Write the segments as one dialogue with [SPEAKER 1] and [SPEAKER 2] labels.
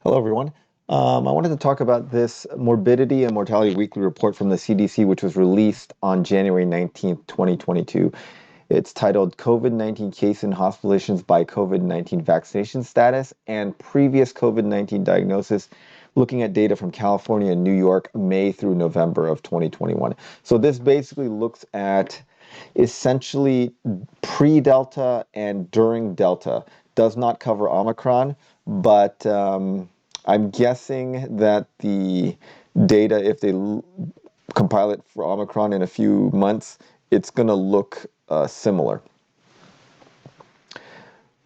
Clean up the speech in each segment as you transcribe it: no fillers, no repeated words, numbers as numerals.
[SPEAKER 1] Hello, everyone. I wanted to talk about this morbidity and mortality weekly report from the CDC, which was released on January 19th, 2022. It's titled COVID-19 Case and Hospitalizations by COVID-19 Vaccination Status and Previous COVID-19 Diagnosis, looking at data from California and New York, May through November of 2021. So this basically looks at essentially pre-Delta and during Delta. Does not cover Omicron, but I'm guessing that the data, if they compile it for Omicron in a few months, it's going to look similar.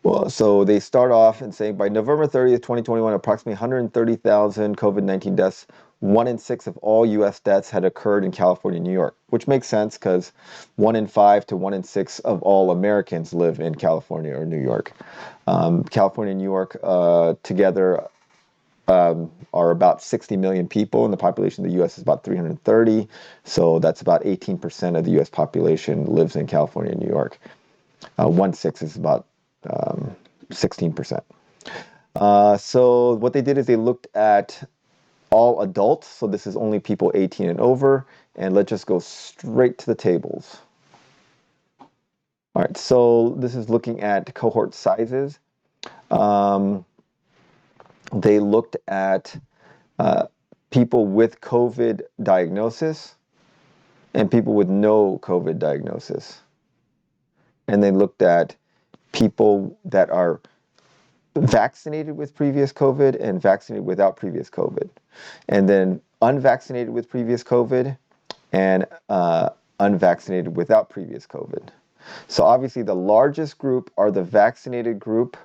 [SPEAKER 1] Well, so they start off and saying by November 30th, 2021, approximately 130,000 COVID-19 deaths, 1 in 6 of all U.S. deaths had occurred in California and New York, which makes sense because 1 in 5 to 1 in 6 of all Americans live in California or New York. California and New York together are about 60 million people, and the population of the U.S. is about 330. So that's about 18% of the U.S. population lives in California and New York. 1/6 is about 16%. So what they did is they looked at all adults. So this is only people 18 and over. And let's just go straight to the tables. All right, so this is looking at cohort sizes. They looked at people with COVID diagnosis and people with no COVID diagnosis. And they looked at people that are vaccinated with previous COVID and vaccinated without previous COVID. And then unvaccinated with previous COVID and unvaccinated without previous COVID. So obviously the largest group are the vaccinated group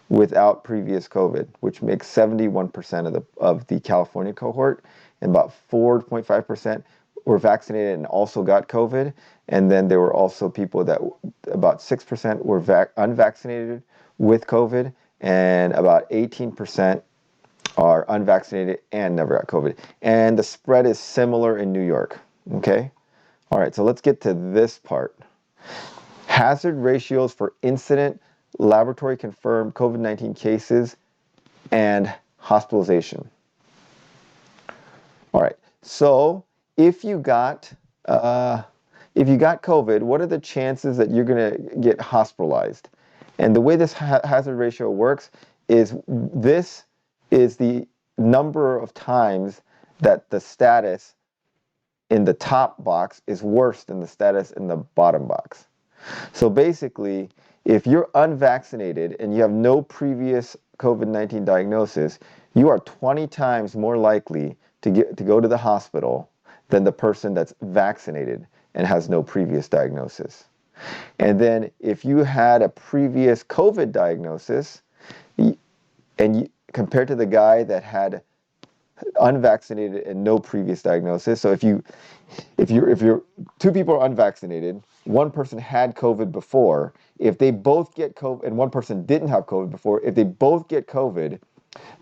[SPEAKER 1] without previous COVID, which makes 71% of the California cohort, and about 4.5% were vaccinated and also got COVID. And then there were also people that about 6% were unvaccinated with COVID, and about 18% are unvaccinated and never got COVID. And the spread is similar in New York. Okay? All right, so let's get to this part. Hazard ratios for incident laboratory confirmed COVID-19 cases and hospitalization. All right, so if you got COVID, what are the chances that you're going to get hospitalized? And the way this hazard ratio works is this is the number of times that the status in the top box is worse than the status in the bottom box. So basically, if you're unvaccinated and you have no previous COVID-19 diagnosis, you are 20 times more likely to go to the hospital than the person that's vaccinated and has no previous diagnosis. And then if you had a previous COVID diagnosis, and compared to the guy that had unvaccinated and no previous diagnosis, so if you're two people are unvaccinated, one person had COVID before, if they both get COVID and one person didn't have COVID before, if they both get COVID,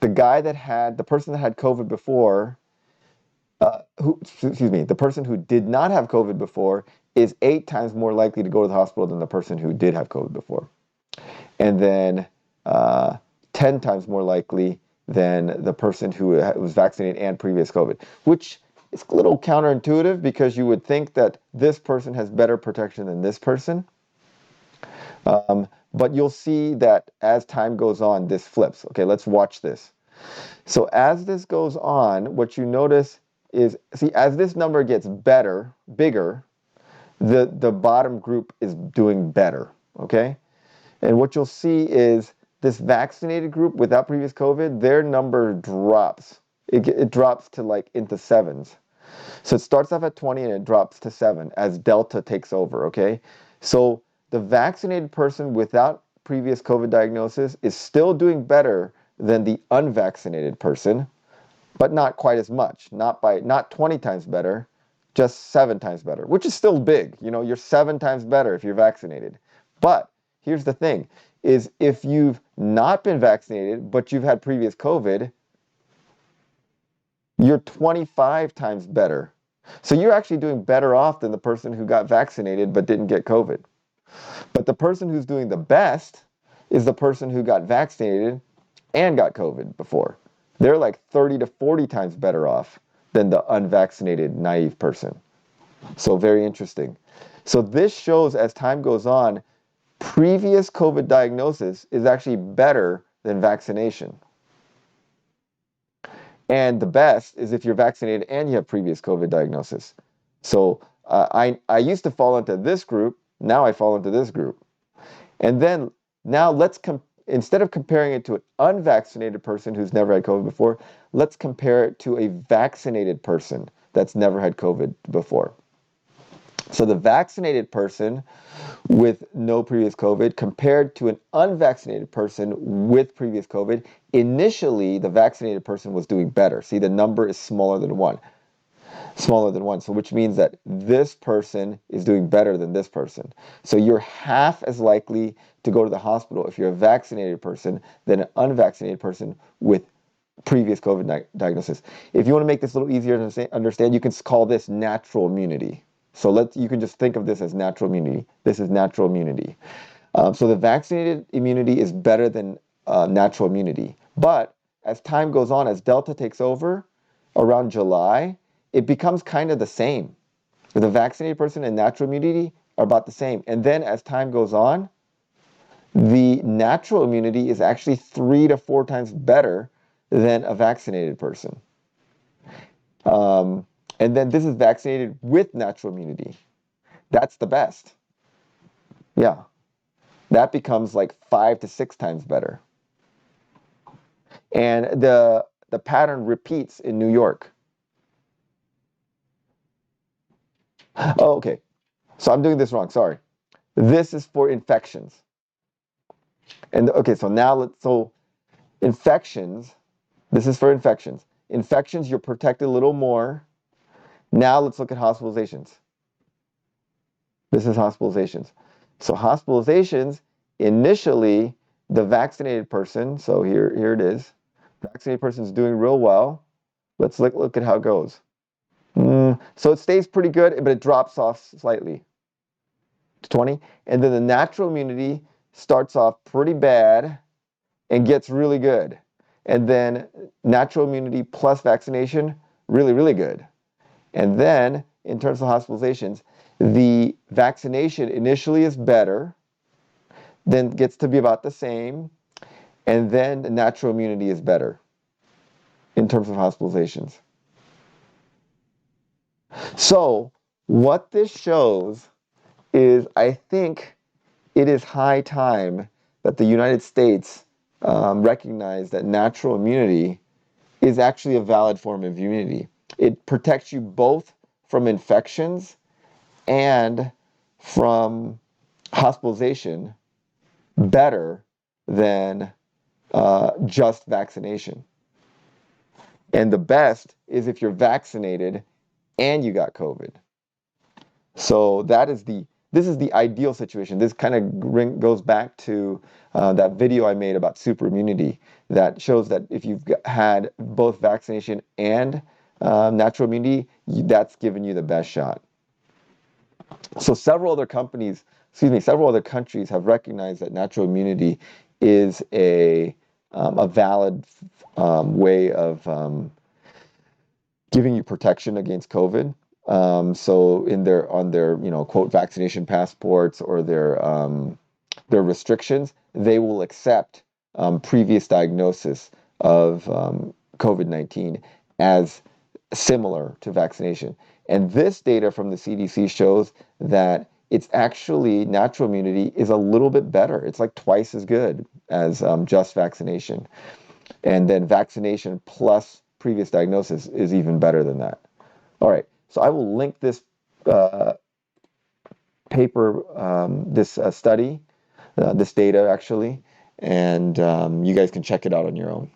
[SPEAKER 1] the person that had COVID before, the person who did not have COVID before is 8 times more likely to go to the hospital than the person who did have COVID before. And then 10 times more likely than the person who was vaccinated and previous COVID, which is a little counterintuitive because you would think that this person has better protection than this person. But you'll see that as time goes on, this flips. Okay, let's watch this. So as this goes on, what you notice is, as this number gets bigger, the bottom group is doing better, okay? And what you'll see is this vaccinated group without previous COVID, their number drops. It drops to like into 7s. So it starts off at 20 and it drops to 7 as Delta takes over, okay? So the vaccinated person without previous COVID diagnosis is still doing better than the unvaccinated person, but not quite as much. Not 20 times better, just 7 times better, which is still big. You know, you're 7 times better if you're vaccinated. But here's the thing, is if you've not been vaccinated, but you've had previous COVID, you're 25 times better. So you're actually doing better off than the person who got vaccinated but didn't get COVID. But the person who's doing the best is the person who got vaccinated and got COVID before. They're like 30 to 40 times better off than the unvaccinated, naive person. So very interesting. So this shows as time goes on, previous COVID diagnosis is actually better than vaccination. And the best is if you're vaccinated and you have previous COVID diagnosis. So I used to fall into this group. Now I fall into this group. And then now instead of comparing it to an unvaccinated person who's never had COVID before, let's compare it to a vaccinated person that's never had COVID before. So the vaccinated person with no previous COVID compared to an unvaccinated person with previous COVID, initially the vaccinated person was doing better. See, the number is smaller than one. So which means that this person is doing better than this person. So you're half as likely to go to the hospital if you're a vaccinated person than an unvaccinated person with previous COVID diagnosis. If you want to make this a little easier to understand, you can call this natural immunity. So you can just think of this as natural immunity. This is natural immunity. So the vaccinated immunity is better than natural immunity. But as time goes on, as Delta takes over around July, it becomes kind of the same. The vaccinated person and natural immunity are about the same. And then as time goes on, the natural immunity is actually 3 to 4 times better than a vaccinated person. And then this is vaccinated with natural immunity. That's the best. Yeah. That becomes like 5 to 6 times better. And the pattern repeats in New York. Oh, okay. So I'm doing this wrong. Sorry. This is for infections. And okay, so infections, this is for infections. Infections, you're protected a little more. Now let's look at hospitalizations. This is hospitalizations. So hospitalizations, initially, the vaccinated person, so here it is. Vaccinated person is doing real well. Let's look at how it goes. So it stays pretty good, but it drops off slightly to 20. And then the natural immunity starts off pretty bad and gets really good. And then natural immunity plus vaccination, really, really good. And then in terms of hospitalizations, the vaccination initially is better, then gets to be about the same, and then the natural immunity is better in terms of hospitalizations. So what this shows is I think it is high time that the United States recognize that natural immunity is actually a valid form of immunity. It protects you both from infections and from hospitalization better than just vaccination. And the best is if you're vaccinated and you got COVID. So this is the ideal situation. This kind of goes back to that video I made about super immunity that shows that if you've had both vaccination and natural immunity, that's given you the best shot. So several other countries have recognized that natural immunity is a valid way of giving you protection against COVID. So on their quote vaccination passports or their restrictions, they will accept previous diagnosis of COVID-19 as similar to vaccination. And this data from the CDC shows that it's actually natural immunity is a little bit better. It's like twice as good as just vaccination. And then vaccination plus previous diagnosis is even better than that. All right, so I will link this paper, this study, this data actually, and you guys can check it out on your own.